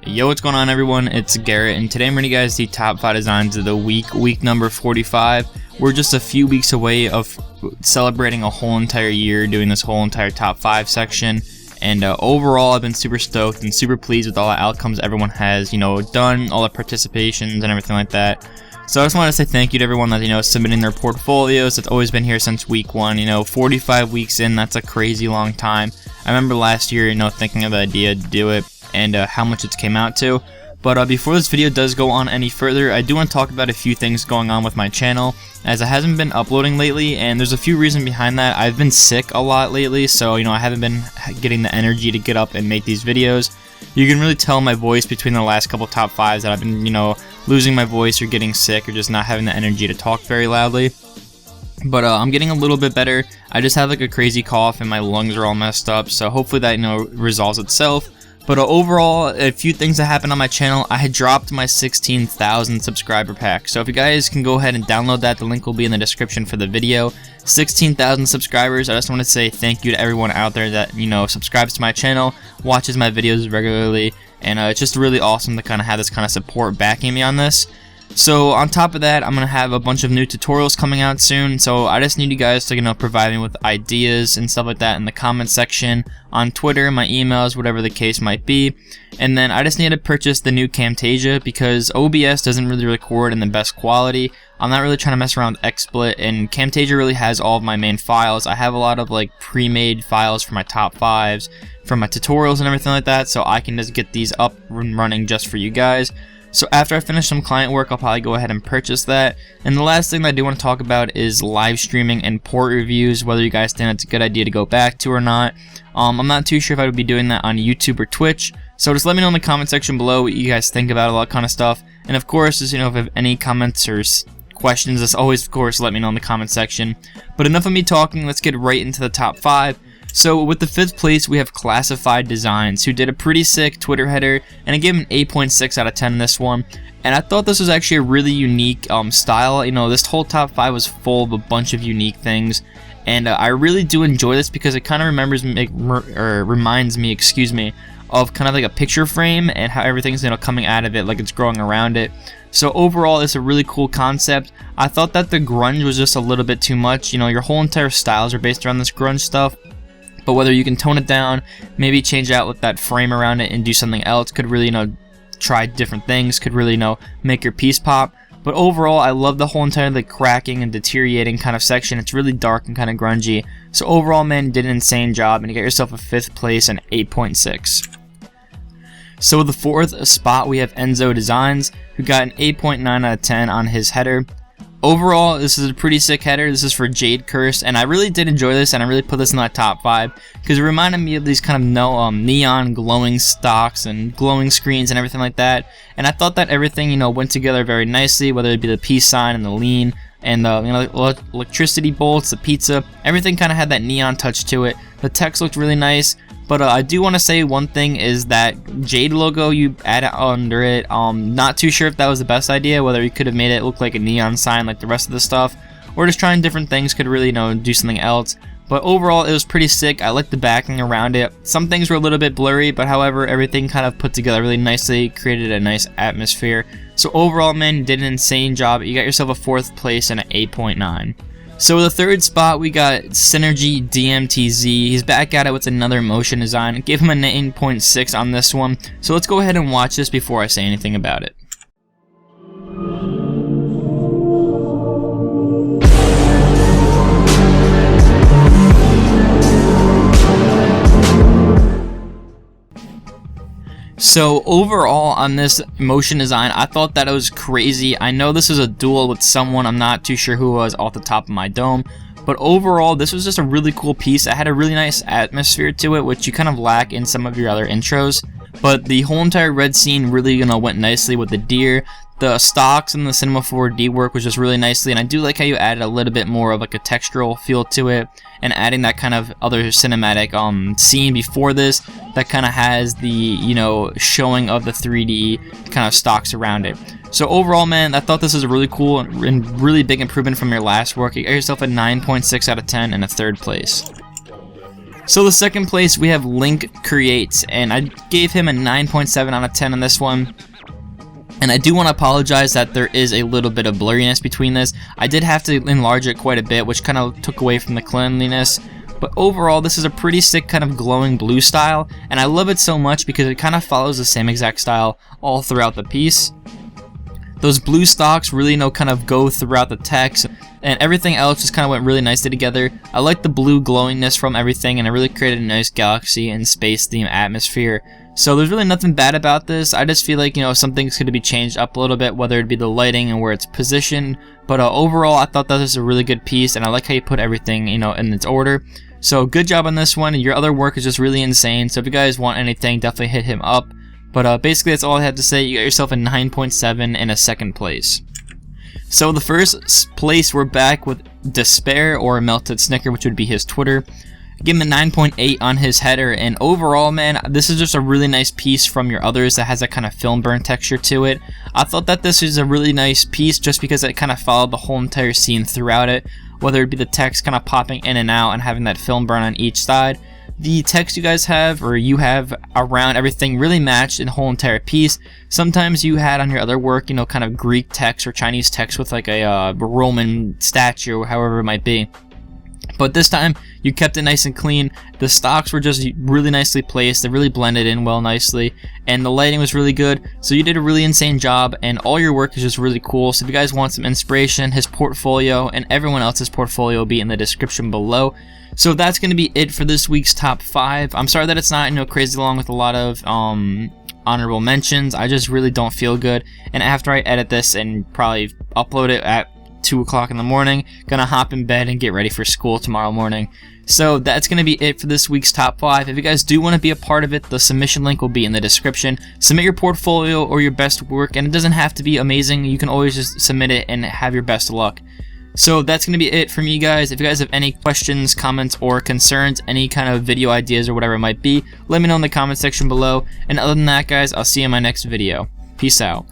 Yo, what's going on everyone? It's Garrett, and today I'm bringing you guys the top 5 designs of the week number 45. We're just a few weeks away of celebrating a whole entire year, doing this whole entire top 5 section. And overall, I've been super stoked and super pleased with all the outcomes everyone has, done, all the participations and everything like that. So I just want to say thank you to everyone that, submitting their portfolios. It's always been here since week 1, 45 weeks in, that's a crazy long time. I remember last year, thinking of the idea to do it and how much it came out to. But before this video does go on any further, I do want to talk about a few things going on with my channel, as I haven't been uploading lately, and there's a few reasons behind that. I've been sick a lot lately, so I haven't been getting the energy to get up and make these videos. You can really tell my voice between the last couple top 5s that I've been, losing my voice or getting sick or just not having the energy to talk very loudly. But I'm getting a little bit better. I just have like a crazy cough and my lungs are all messed up, so hopefully that resolves itself. But overall, a few things that happened on my channel. I had dropped my 16,000 subscriber pack. So if you guys can go ahead and download that, the link will be in the description for the video. 16,000 subscribers. I just want to say thank you to everyone out there that, subscribes to my channel, watches my videos regularly. And it's just really awesome to kind of have this kind of support backing me on this. So on top of that, I'm going to have a bunch of new tutorials coming out soon, so I just need you guys to provide me with ideas and stuff like that in the comments section, on Twitter, my emails, whatever the case might be. And then I just need to purchase the new Camtasia because OBS doesn't really record in the best quality. I'm not really trying to mess around with XSplit, and Camtasia really has all of my main files. I have a lot of pre-made files for my top 5s, for my tutorials and everything like that, so I can just get these up and running just for you guys. So after I finish some client work, I'll probably go ahead and purchase that. And the last thing that I do want to talk about is live streaming and port reviews, whether you guys think it's a good idea to go back to or not. I'm not too sure if I would be doing that on YouTube or Twitch, so just let me know in the comment section below what you guys think about all that kind of stuff. And of course, just, if you have any comments or questions, as always, of course, let me know in the comment section. But enough of me talking, let's get right into the top 5. So with the 5th place, we have Classified Designs, who did a pretty sick Twitter header, and I gave him an 8.6 out of 10 in this one. And I thought this was actually a really unique style. this whole top 5 was full of a bunch of unique things, and I really do enjoy this because it kind of reminds me, of kind of like a picture frame and how everything's coming out of it like it's growing around it. So overall, it's a really cool concept. I thought that the grunge was just a little bit too much. Your whole entire styles are based around this grunge stuff. But whether you can tone it down, maybe change out with that frame around it and do something else, could really, try different things, could really, make your piece pop. But overall, I love the whole entire cracking and deteriorating kind of section. It's really dark and kind of grungy. So overall, man, you did an insane job, and you got yourself a 5th place and 8.6. So with the 4th spot, we have Enzo Designs, who got an 8.9 out of 10 on his header. Overall, this is a pretty sick header. This is for Jade Curse, and I really did enjoy this, and I really put this in that top 5 because it reminded me of these kind of neon glowing stocks and glowing screens and everything like that. And I thought that everything went together very nicely, whether it be the peace sign and the lean and the electricity bolts, the pizza. Everything kind of had that neon touch to it. The text looked really nice. But I do want to say one thing is that Jade logo you add under it, not too sure if that was the best idea, whether you could have made it look like a neon sign like the rest of the stuff, or just trying different things could really, do something else. But overall, it was pretty sick. I liked the backing around it. Some things were a little bit blurry, but however, everything kind of put together really nicely, created a nice atmosphere. So overall, man, you did an insane job. You got yourself a 4th place and an 8.9. So with the 3rd spot, we got synergydmtz. He's back at it with another motion design. I gave him a 9.6 on this one. So let's go ahead and watch this before I say anything about it. So overall on this motion design, I thought that it was crazy. I know this is a duel with someone, I'm not too sure who it was off the top of my dome, but overall this was just a really cool piece. It had a really nice atmosphere to it, which you kind of lack in some of your other intros. But the whole entire red scene really went nicely with the deer. The stocks and the Cinema 4D work was just really nicely, and I do like how you added a little bit more of like a textural feel to it, and adding that kind of other cinematic scene before this that kind of has the showing of the 3D kind of stocks around it. So overall, man, I thought this was a really cool and really big improvement from your last work. You got yourself a 9.6 out of 10 and a 3rd place. So the second place we have linkedcreates, and I gave him a 9.7 out of 10 on this one. And I do want to apologize that there is a little bit of blurriness between this. I did have to enlarge it quite a bit, which kind of took away from the cleanliness. But overall, this is a pretty sick kind of glowing blue style, and I love it so much because it kind of follows the same exact style all throughout the piece. Those blue stalks really kind of go throughout the text, and everything else just kind of went really nicely together. I like the blue glowingness from everything, and it really created a nice galaxy and space theme atmosphere. So there's really nothing bad about this. I just feel like, some things could be changed up a little bit, whether it be the lighting and where it's positioned. But overall, I thought that this was a really good piece, and I like how you put everything, in its order. So good job on this one. Your other work is just really insane. So if you guys want anything, definitely hit him up. But basically, that's all I had to say. You got yourself a 9.7 and a second place. So the first place, we're back with Despair, or Melted Snicker, which would be his Twitter. Give him a 9.8 on his header, and overall, man, this is just a really nice piece from your others that has that kind of film burn texture to it. I thought that this was a really nice piece just because it kind of followed the whole entire scene throughout it, whether it be the text kind of popping in and out and having that film burn on each side. The text you guys have, or you have around everything, really matched in the whole entire piece. Sometimes you had on your other work, kind of Greek text or Chinese text with like a Roman statue, or however it might be. But this time, you kept it nice and clean. The stocks were just really nicely placed. They really blended in well nicely. And the lighting was really good. So you did a really insane job. And all your work is just really cool. So if you guys want some inspiration, his portfolio and everyone else's portfolio will be in the description below. So that's going to be it for this week's top 5. I'm sorry that it's not, crazy long with a lot of honorable mentions. I just really don't feel good. And after I edit this and probably upload it at 2 o'clock in the morning, gonna hop in bed and get ready for school tomorrow morning. So that's gonna be it for this week's top 5. If you guys do want to be a part of it, the submission link will be in the description. Submit your portfolio or your best work, and it doesn't have to be amazing. You can always just submit it and have your best luck. So that's gonna be it from you guys. If you guys have any questions, comments, or concerns, any kind of video ideas or whatever it might be, let me know in the comment section below. And other than that, guys, I'll see you in my next video. Peace out.